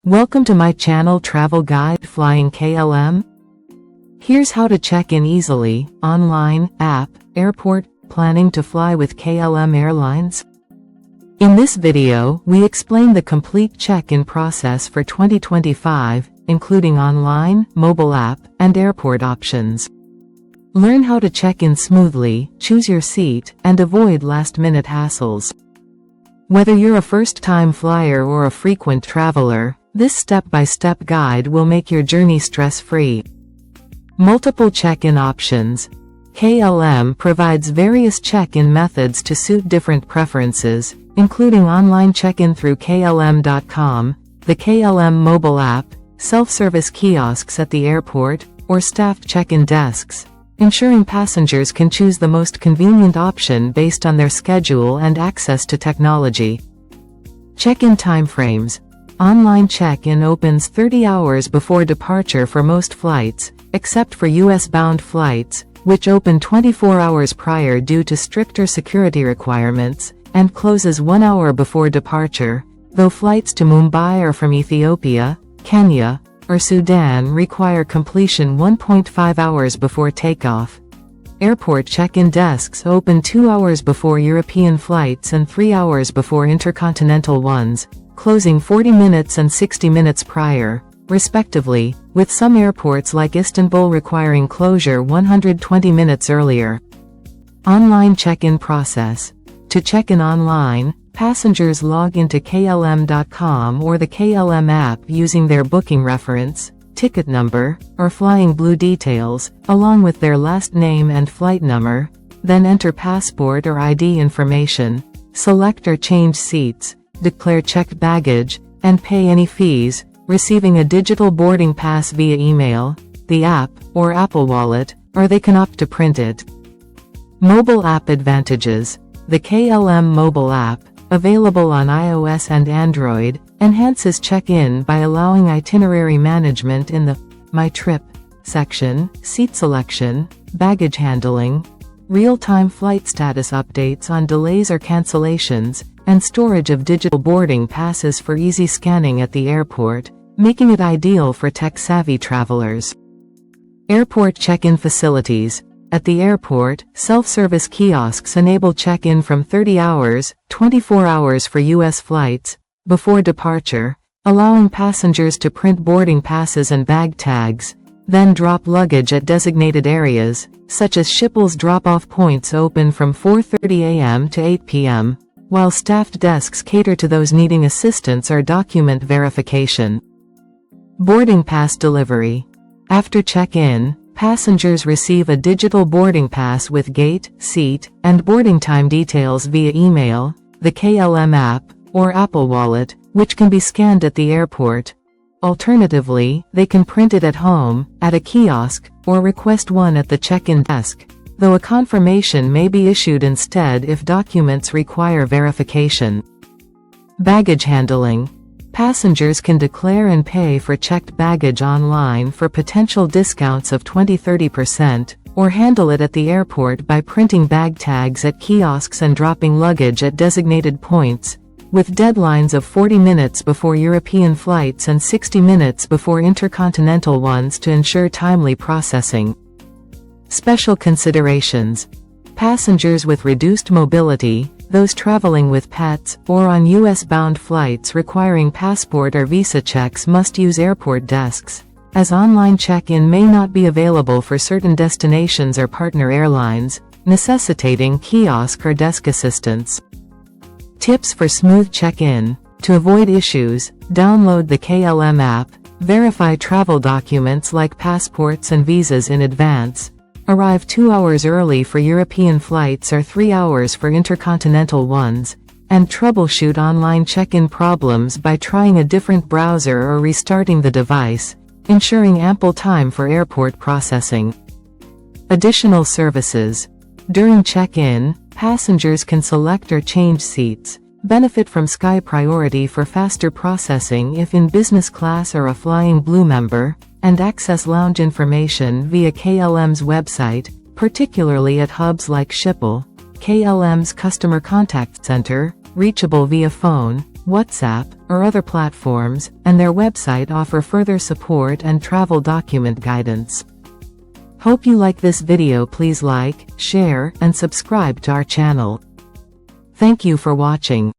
Welcome to my channel Travel Guide Flying KLM. Here's how to check in easily, online, app, airport, planning to fly with KLM Airlines. In this video, we explain the complete check-in process for 2025, including online, mobile app, and airport options. Learn how to check in smoothly, choose your seat, and avoid last-minute hassles. Whether you're a first-time flyer or a frequent traveler, this step-by-step guide will make your journey stress-free. Multiple check-in options. KLM provides various check-in methods to suit different preferences, including online check-in through klm.com, the KLM mobile app, self-service kiosks at the airport, or staffed check-in desks, ensuring passengers can choose the most convenient option based on their schedule and access to technology. Check-in timeframes. Online check-in opens 30 hours before departure for most flights, except for US-bound flights, which open 24 hours prior due to stricter security requirements, and closes 1 hour before departure, though flights to Mumbai or from Ethiopia, Kenya, or Sudan require completion 1.5 hours before takeoff. Airport check-in desks open 2 hours before European flights and 3 hours before intercontinental ones, closing 40 minutes and 60 minutes prior, respectively, with some airports like Istanbul requiring closure 120 minutes earlier. Online check-in process. To check in online, passengers log into klm.com or the KLM app using their booking reference, ticket number, or Flying Blue details, along with their last name and flight number, then enter passport or ID information, select or change seats, declare checked baggage, and pay any fees, receiving a digital boarding pass via email, the app, or Apple Wallet, or they can opt to print it. Mobile app advantages. The KLM mobile app, available on iOS and Android, enhances check-in by allowing itinerary management in the My Trip section, seat selection, baggage handling, real-time flight status updates on delays or cancellations, and storage of digital boarding passes for easy scanning at the airport, making it ideal for tech-savvy travelers. Airport check-in facilities. At the airport, self-service kiosks enable check-in from 30 hours, 24 hours for U.S. flights, before departure, allowing passengers to print boarding passes and bag tags, then drop luggage at designated areas, such as Schiphol's drop-off points open from 4:30 a.m. to 8 p.m., while staffed desks cater to those needing assistance or document verification. Boarding pass delivery. After check-in, passengers receive a digital boarding pass with gate, seat, and boarding time details via email, the KLM app, or Apple Wallet, which can be scanned at the airport. Alternatively, they can print it at home, at a kiosk, or request one at the check-in desk, though a confirmation may be issued instead if documents require verification. Baggage handling. Passengers can declare and pay for checked baggage online for potential discounts of 20–30%, or handle it at the airport by printing bag tags at kiosks and dropping luggage at designated points, with deadlines of 40 minutes before European flights and 60 minutes before intercontinental ones to ensure timely processing. Special considerations. Passengers with reduced mobility, those traveling with pets, or on US-bound flights requiring passport or visa checks must use airport desks, as online check-in may not be available for certain destinations or partner airlines, necessitating kiosk or desk assistance. Tips for smooth check-in. To avoid issues, download the KLM app, verify travel documents like passports and visas in advance, arrive 2 hours early for European flights or 3 hours for intercontinental ones, and troubleshoot online check-in problems by trying a different browser or restarting the device, ensuring ample time for airport processing. Additional services. During check-in, passengers can select or change seats, benefit from Sky Priority for faster processing if in business class or a Flying Blue member, and access lounge information via KLM's website, particularly at hubs like Schiphol, KLM's Customer Contact Center, reachable via phone, WhatsApp, or other platforms, and their website offer further support and travel document guidance. Hope you like this video. Please like, share, and subscribe to our channel. Thank you for watching.